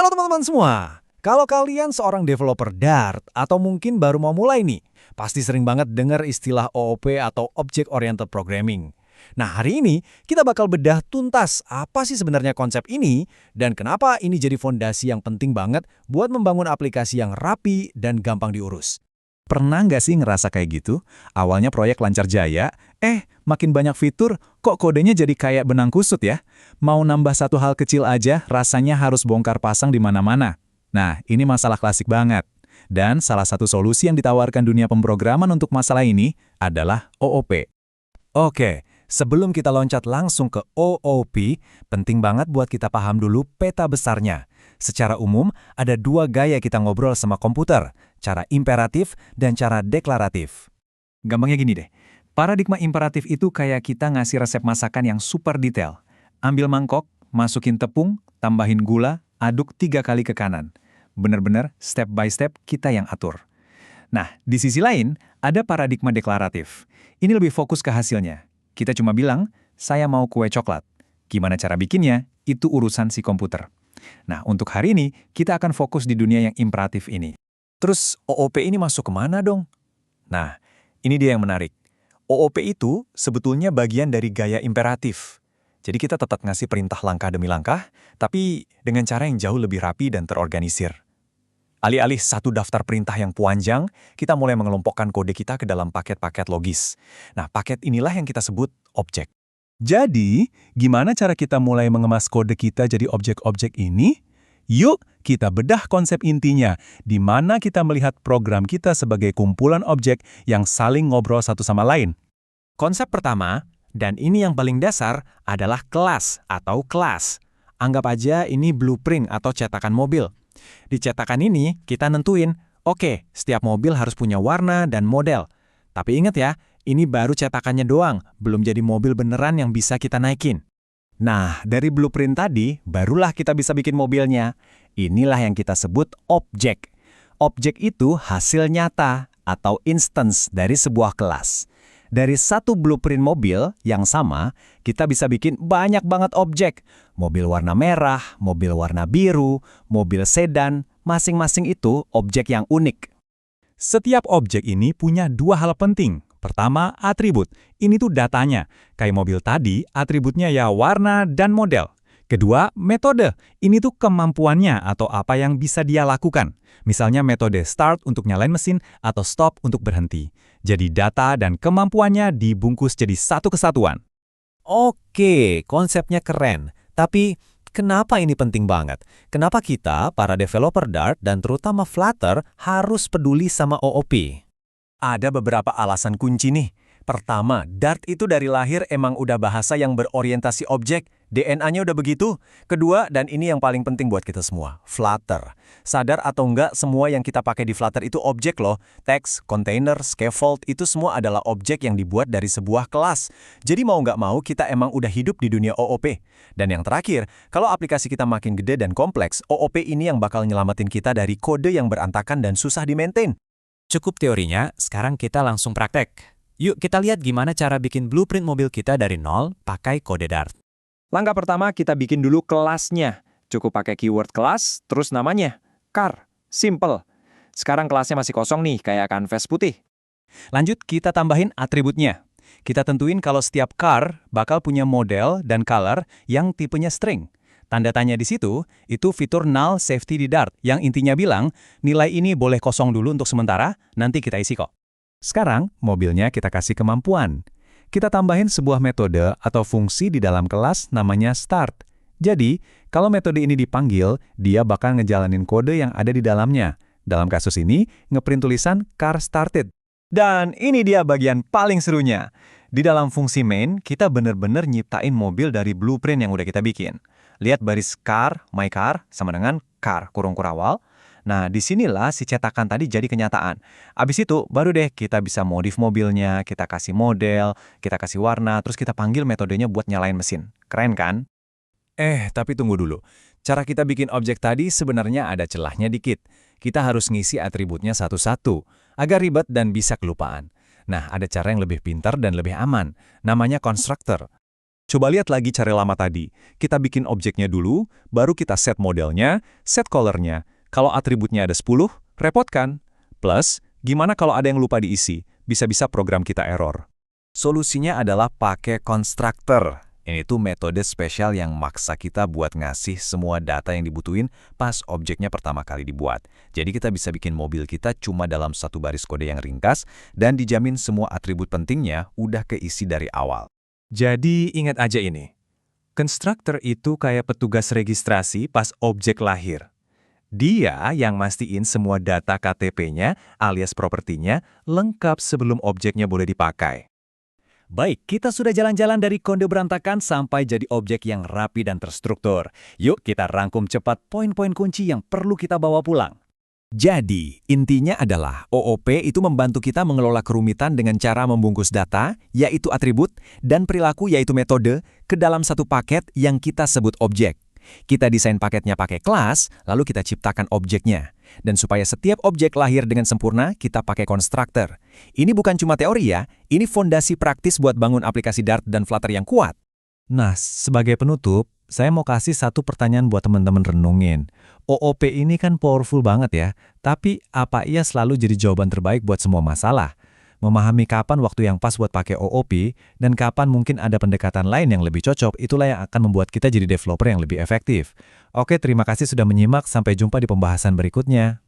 Halo teman-teman semua. Kalau kalian seorang developer Dart atau mungkin baru mau mulai nih, pasti sering banget dengar istilah OOP atau Object Oriented Programming. Nah, hari ini kita bakal bedah tuntas apa sih sebenarnya konsep ini dan kenapa ini jadi fondasi yang penting banget buat membangun aplikasi yang rapi dan gampang diurus. Pernah nggak sih ngerasa kayak gitu? Awalnya proyek lancar jaya, makin banyak fitur, kok kodenya jadi kayak benang kusut ya? Mau nambah satu hal kecil aja, rasanya harus bongkar pasang di mana-mana. Nah, ini masalah klasik banget. Dan salah satu solusi yang ditawarkan dunia pemrograman untuk masalah ini adalah OOP. Oke, sebelum kita loncat langsung ke OOP, penting banget buat kita paham dulu peta besarnya. Secara umum, ada dua gaya kita ngobrol sama komputer, cara imperatif dan cara deklaratif. Gampangnya gini deh, paradigma imperatif itu kayak kita ngasih resep masakan yang super detail. Ambil mangkok, masukin tepung, tambahin gula, aduk 3 kali ke kanan. Bener-bener step by step kita yang atur. Nah, di sisi lain, ada paradigma deklaratif. Ini lebih fokus ke hasilnya. Kita cuma bilang, saya mau kue coklat. Gimana cara bikinnya, itu urusan si komputer. Nah, untuk hari ini, kita akan fokus di dunia yang imperatif ini. Terus, OOP ini masuk kemana dong? Nah, ini dia yang menarik. OOP itu sebetulnya bagian dari gaya imperatif. Jadi kita tetap ngasih perintah langkah demi langkah, tapi dengan cara yang jauh lebih rapi dan terorganisir. Alih-alih satu daftar perintah yang panjang, kita mulai mengelompokkan kode kita ke dalam paket-paket logis. Nah, paket inilah yang kita sebut objek. Jadi, gimana cara kita mulai mengemas kode kita jadi objek-objek ini? Yuk, kita bedah konsep intinya, di mana kita melihat program kita sebagai kumpulan objek yang saling ngobrol satu sama lain. Konsep pertama, dan ini yang paling dasar, adalah kelas atau kelas. Anggap aja ini blueprint atau cetakan mobil. Di cetakan ini, kita nentuin, oke, setiap mobil harus punya warna dan model. Tapi ingat ya, ini baru cetakannya doang, belum jadi mobil beneran yang bisa kita naikin. Nah, dari blueprint tadi, barulah kita bisa bikin mobilnya. Inilah yang kita sebut objek. Objek itu hasil nyata atau instance dari sebuah kelas. Dari satu blueprint mobil yang sama, kita bisa bikin banyak banget objek. Mobil warna merah, mobil warna biru, mobil sedan, masing-masing itu objek yang unik. Setiap objek ini punya dua hal penting. Pertama, atribut. Ini tuh datanya. Kayak mobil tadi, atributnya ya warna dan model. Kedua, metode. Ini tuh kemampuannya atau apa yang bisa dia lakukan. Misalnya metode start untuk nyalain mesin atau stop untuk berhenti. Jadi data dan kemampuannya dibungkus jadi satu kesatuan. Oke, konsepnya keren. Tapi kenapa ini penting banget? Kenapa kita, para developer Dart dan terutama Flutter, harus peduli sama OOP? Ada beberapa alasan kunci nih. Pertama, Dart itu dari lahir emang udah bahasa yang berorientasi objek. DNA-nya udah begitu. Kedua, dan ini yang paling penting buat kita semua, Flutter. Sadar atau enggak, semua yang kita pakai di Flutter itu objek loh. Teks, container, scaffold, itu semua adalah objek yang dibuat dari sebuah kelas. Jadi mau nggak mau, kita emang udah hidup di dunia OOP. Dan yang terakhir, kalau aplikasi kita makin gede dan kompleks, OOP ini yang bakal nyelamatin kita dari kode yang berantakan dan susah di-maintain. Cukup teorinya, sekarang kita langsung praktek. Yuk kita lihat gimana cara bikin blueprint mobil kita dari nol pakai kode Dart. Langkah pertama, kita bikin dulu kelasnya. Cukup pakai keyword kelas, terus namanya. Car. Simple. Sekarang kelasnya masih kosong nih, kayak kanvas putih. Lanjut, kita tambahin atributnya. Kita tentuin kalau setiap car bakal punya model dan color yang tipenya string. Tanda tanya di situ, itu fitur null safety di Dart, yang intinya bilang, nilai ini boleh kosong dulu untuk sementara, nanti kita isi kok. Sekarang, mobilnya kita kasih kemampuan. Kita tambahin sebuah metode atau fungsi di dalam kelas namanya start. Jadi, kalau metode ini dipanggil, dia bakal ngejalanin kode yang ada di dalamnya. Dalam kasus ini, ngeprint tulisan car started. Dan ini dia bagian paling serunya. Di dalam fungsi main, kita bener-bener nyiptain mobil dari blueprint yang udah kita bikin. Lihat baris car, my car, sama dengan car, kurung kurawal. Nah, disinilah si cetakan tadi jadi kenyataan. Abis itu, baru deh kita bisa modif mobilnya, kita kasih model, kita kasih warna, terus kita panggil metodenya buat nyalain mesin. Keren kan? Tapi tunggu dulu. Cara kita bikin objek tadi sebenarnya ada celahnya dikit. Kita harus ngisi atributnya satu-satu, agak ribet dan bisa kelupaan. Nah, ada cara yang lebih pintar dan lebih aman. Namanya constructor. Coba lihat lagi cara lama tadi. Kita bikin objeknya dulu, baru kita set modelnya, set color-nya. Kalau atributnya ada 10, repot kan? Plus, gimana kalau ada yang lupa diisi? Bisa-bisa program kita error. Solusinya adalah pakai constructor. Ini tuh metode spesial yang maksa kita buat ngasih semua data yang dibutuhin pas objeknya pertama kali dibuat. Jadi kita bisa bikin mobil kita cuma dalam satu baris kode yang ringkas dan dijamin semua atribut pentingnya udah keisi dari awal. Jadi ingat aja ini. Constructor itu kayak petugas registrasi pas objek lahir. Dia yang mastiin semua data KTP-nya alias propertinya lengkap sebelum objeknya boleh dipakai. Baik, kita sudah jalan-jalan dari kode berantakan sampai jadi objek yang rapi dan terstruktur. Yuk kita rangkum cepat poin-poin kunci yang perlu kita bawa pulang. Jadi, intinya adalah OOP itu membantu kita mengelola kerumitan dengan cara membungkus data, yaitu atribut, dan perilaku yaitu metode, ke dalam satu paket yang kita sebut objek. Kita desain paketnya pakai kelas, lalu kita ciptakan objeknya. Dan supaya setiap objek lahir dengan sempurna, kita pakai constructor. Ini bukan cuma teori ya, ini fondasi praktis buat bangun aplikasi Dart dan Flutter yang kuat. Nah, sebagai penutup, saya mau kasih satu pertanyaan buat teman-teman renungin. OOP ini kan powerful banget ya, tapi apa ia selalu jadi jawaban terbaik buat semua masalah? Memahami kapan waktu yang pas buat pakai OOP, dan kapan mungkin ada pendekatan lain yang lebih cocok, itulah yang akan membuat kita jadi developer yang lebih efektif. Oke, terima kasih sudah menyimak, sampai jumpa di pembahasan berikutnya.